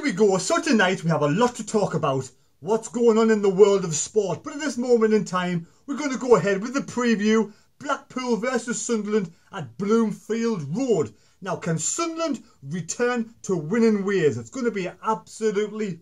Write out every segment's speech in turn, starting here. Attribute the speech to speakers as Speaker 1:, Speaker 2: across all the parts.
Speaker 1: we go. So tonight we have a lot to talk about. What's going on in the world of sport. But at this moment in time, we're going to go ahead with the preview. Blackpool versus Sunderland at Bloomfield Road. Now, can Sunderland return to winning ways? It's going to be an absolutely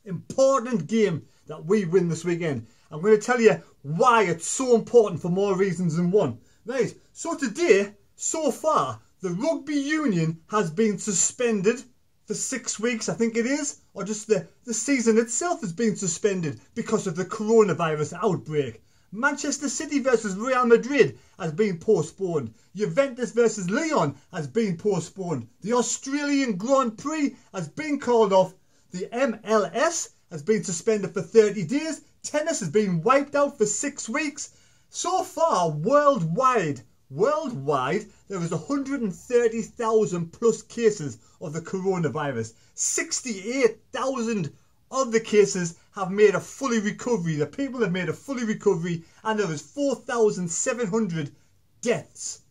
Speaker 1: important game that we win this weekend. I'm going to tell you why it's so important for more reasons than one. Right, so today, so far, the rugby union has been suspended for 6 weeks, I think it is, or just the season itself has been suspended because of the coronavirus outbreak. Manchester City versus Real Madrid has been postponed. Juventus versus Lyon has been postponed. The Australian Grand Prix has been called off. The MLS has been suspended for 30 days. Tennis has been wiped out for 6 weeks. So far, worldwide, there is 130,000 plus cases of the coronavirus. 68,000 of the cases have made a fully recovery. The people have made a fully recovery, and there is 4,700 deaths.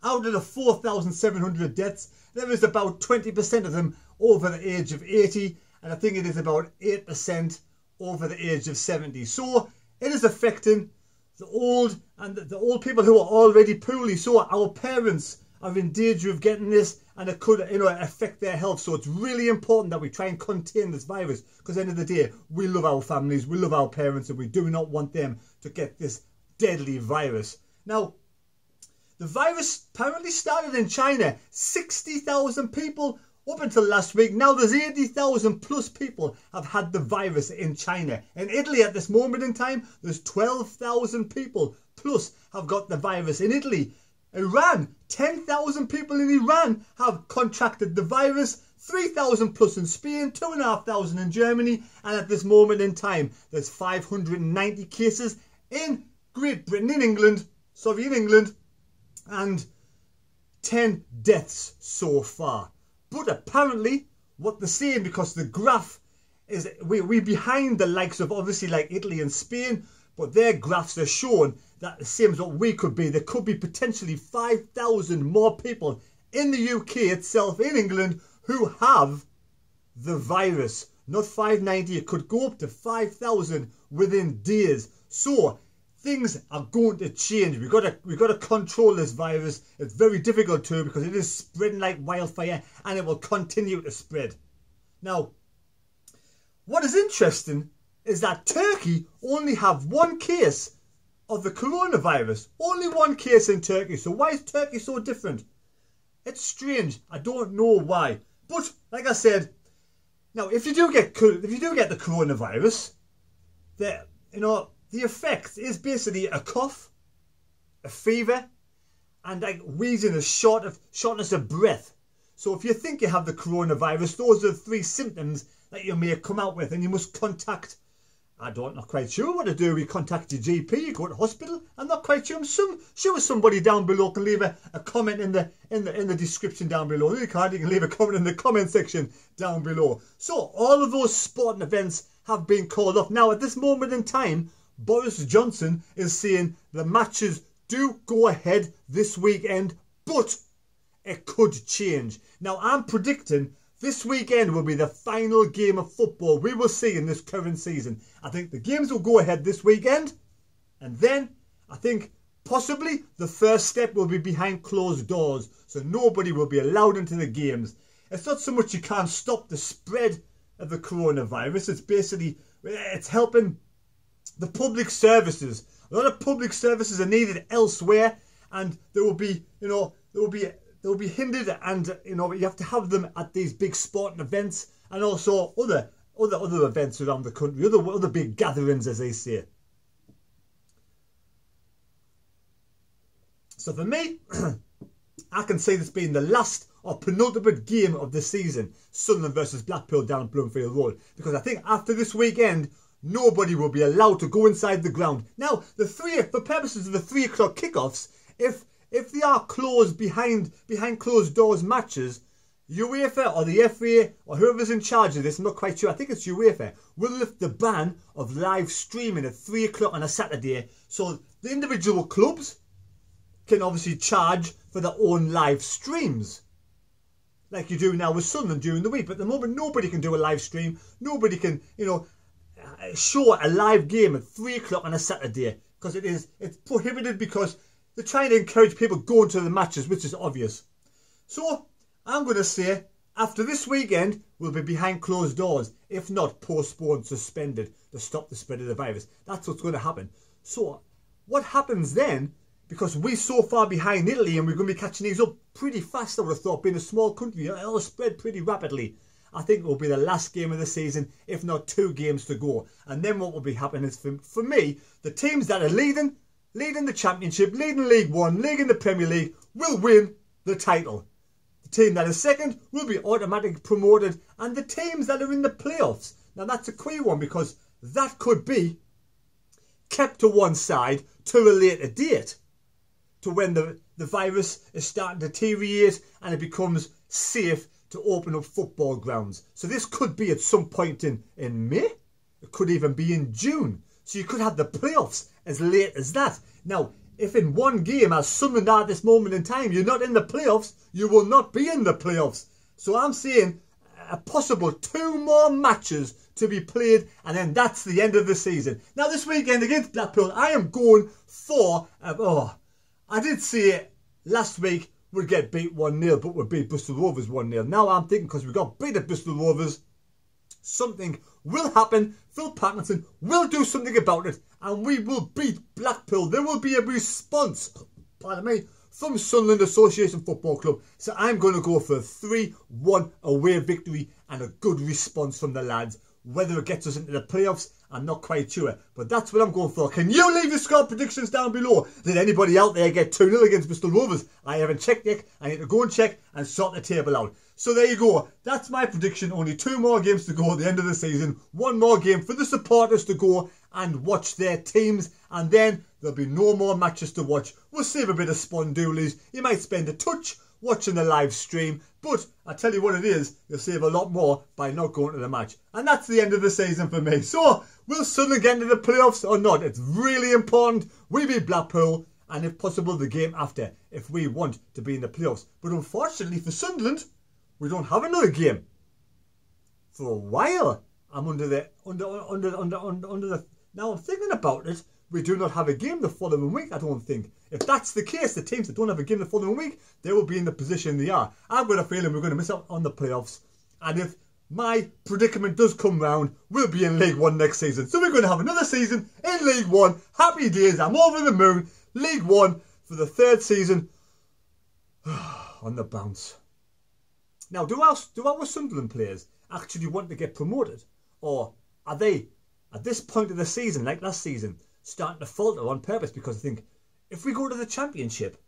Speaker 1: Out of the 4,700 deaths, there is about 20% of them over the age of 80, and I think it is about 8% over the age of 70. So it is affecting the old and the old people who are already poorly. So our parents are in danger of getting this, and it could, affect their health. So it's really important that we try and contain this virus, because at the end of the day, we love our families, we love our parents, and we do not want them to get this deadly virus. Now, the virus apparently started in China. 60,000 people up until last week. Now there's 80,000 plus people have had the virus in China. In Italy at this moment in time, there's 12,000 people plus have got the virus in Italy. Iran, 10,000 people in Iran have contracted the virus. 3,000 plus in Spain, 2,500 in Germany, and at this moment in time, there's 590 cases in Great Britain, in England, and 10 deaths so far. But apparently, what they're saying, because the graph is, we're behind the likes of obviously like Italy and Spain, but their graphs are showing that the same as what we could be. There could be potentially 5,000 more people in the UK itself, in England, who have the virus. Not 590, it could go up to 5,000 within days. So things are going to change. We've got to control this virus. It's very difficult to, because it is spreading like wildfire, and it will continue to spread. Now, what is interesting is that Turkey only have one case of the coronavirus. Only one case in Turkey. So why is Turkey so different? It's strange. I don't know why. But like I said, now if you do get the coronavirus, the effect is basically a cough, a fever, and like wheezing, a shortness of breath. So if you think you have the coronavirus, those are the 3 symptoms that you may come out with, and you must contact, not quite sure what to do. We contact your GP, you go to hospital. I'm not quite sure. Sure somebody down below can leave a comment in the description down below. You can't, you can leave a comment in the comment section down below. So all of those sporting events have been called off. Now at this moment in time, Boris Johnson is saying the matches do go ahead this weekend, but it could change. Now I'm predicting this weekend will be the final game of football we will see in this current season. I think the games will go ahead this weekend, and then I think possibly the first step will be behind closed doors, so nobody will be allowed into the games. It's not so much you can't stop the spread of the coronavirus, it's basically, it's helping the public services. A lot of public services are needed elsewhere, and there will be hindered, and you have to have them at these big sporting events, and also other events around the country, other big gatherings, as they say. So for me, I can say this being the last or penultimate game of the season, Sunderland versus Blackpool down at Bloomfield Road, because I think after this weekend, nobody will be allowed to go inside the ground. Now, for purposes of the 3 o'clock kickoffs, if they are closed behind closed doors matches, UEFA or the FA or whoever's in charge of this, I'm not quite sure, I think it's UEFA, will lift the ban of live streaming at 3 o'clock on a Saturday. So the individual clubs can obviously charge for their own live streams. like you do now with Sunderland during the week. But at the moment, nobody can do a live stream. Nobody can, show a live game at 3 o'clock on a Saturday, because it's prohibited, because they're trying to encourage people going to the matches, which is obvious. So I'm going to say, after this weekend, we'll be behind closed doors, if not postponed, suspended, to stop the spread of the virus. That's what's going to happen. So what happens then, because we're so far behind Italy and we're going to be catching these up pretty fast, I would have thought, being a small country, it'll spread pretty rapidly. I think it will be the last game of the season, if not 2 games to go. And then what will be happening is, for me, the teams that are leading the Championship, leading League One, leading the Premier League, will win the title. The team that is second will be automatically promoted, and the teams that are in the playoffs. Now that's a queer one, because that could be kept to one side to a later date, to when the virus is starting to deteriorate and it becomes safe to open up football grounds. So this could be at some point in May. It could even be in June. So you could have the playoffs as late as that. Now, if in one game, as Sunderland are at this moment in time, you're not in the playoffs, you will not be in the playoffs. So I'm saying a possible 2 more matches to be played, and then that's the end of the season. Now this weekend against Blackpool, I am going for, I did say last week we'd get beat 1-0, but we beat Bristol Rovers 1-0. Now I'm thinking, because we got beat at Bristol Rovers, something will happen. Phil Parkinson will do something about it, and we will beat Blackpool. There will be a response, pardon me, from Sunderland Association Football Club. So I'm going to go for a 3-1 away victory and a good response from the lads. Whether it gets us into the playoffs, I'm not quite sure. But that's what I'm going for. Can you leave your score predictions down below? Did anybody out there get 2-0 against Bristol Rovers? I haven't checked yet. I need to go and check and sort the table out. So there you go. That's my prediction. Only 2 more games to go at the end of the season. 1 more game for the supporters to go and watch their teams. And then there'll be no more matches to watch. We'll save a bit of spondoolies. You might spend a touch watching the live stream, but I tell you what it is, you'll save a lot more by not going to the match. And that's the end of the season for me. So will Sunderland get into the playoffs or not? It's really important we beat Blackpool, and if possible the game after, if we want to be in the playoffs. But unfortunately for Sunderland, we don't have another game for a while. I'm under the now I'm thinking about it. We do not have a game the following week, I don't think. If that's the case, the teams that don't have a game the following week, they will be in the position they are. I've got a feeling we're going to miss out on the playoffs. And if my predicament does come round, we'll be in League One next season. So we're going to have another season in League One. Happy days, I'm over the moon. League One for the 3rd season. On the bounce. Now, do our Sunderland players actually want to get promoted? Or are they, at this point of the season, like last season, starting to falter on purpose, because I think if we go to the Championship,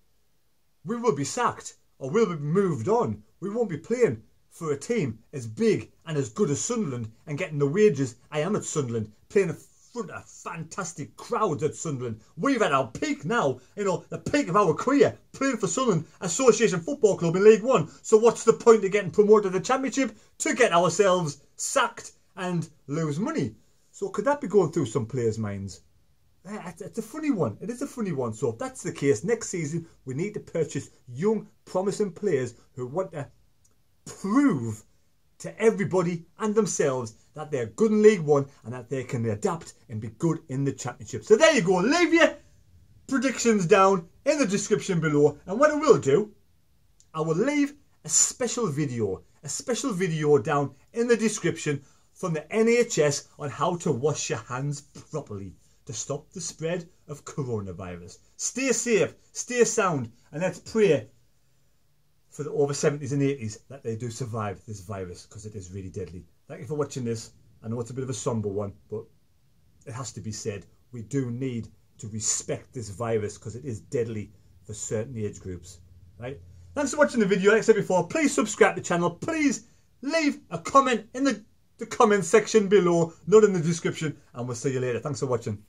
Speaker 1: we will be sacked or we'll be moved on. We won't be playing for a team as big and as good as Sunderland and getting the wages I am at Sunderland, playing in front of fantastic crowds at Sunderland. We've at our peak now, the peak of our career, playing for Sunderland Association Football Club in League One. So what's the point of getting promoted to the Championship? To get ourselves sacked and lose money. So could that be going through some players' minds? It's a funny one. It is a funny one. So if that's the case, next season we need to purchase young, promising players who want to prove to everybody and themselves that they're good in League One and that they can adapt and be good in the Championship. So there you go. Leave your predictions down in the description below. And what I will do, I will leave a special video down in the description from the NHS on how to wash your hands properly to stop the spread of coronavirus. Stay safe, stay sound, and let's pray for the over 70s and 80s that they do survive this virus, because it is really deadly. Thank you for watching this. I know it's a bit of a somber one, but it has to be said. We do need to respect this virus because it is deadly for certain age groups. Right? Thanks for watching the video. Like I said before, please subscribe to the channel. Please leave a comment in the comment section below, not in the description, and we'll see you later. Thanks for watching.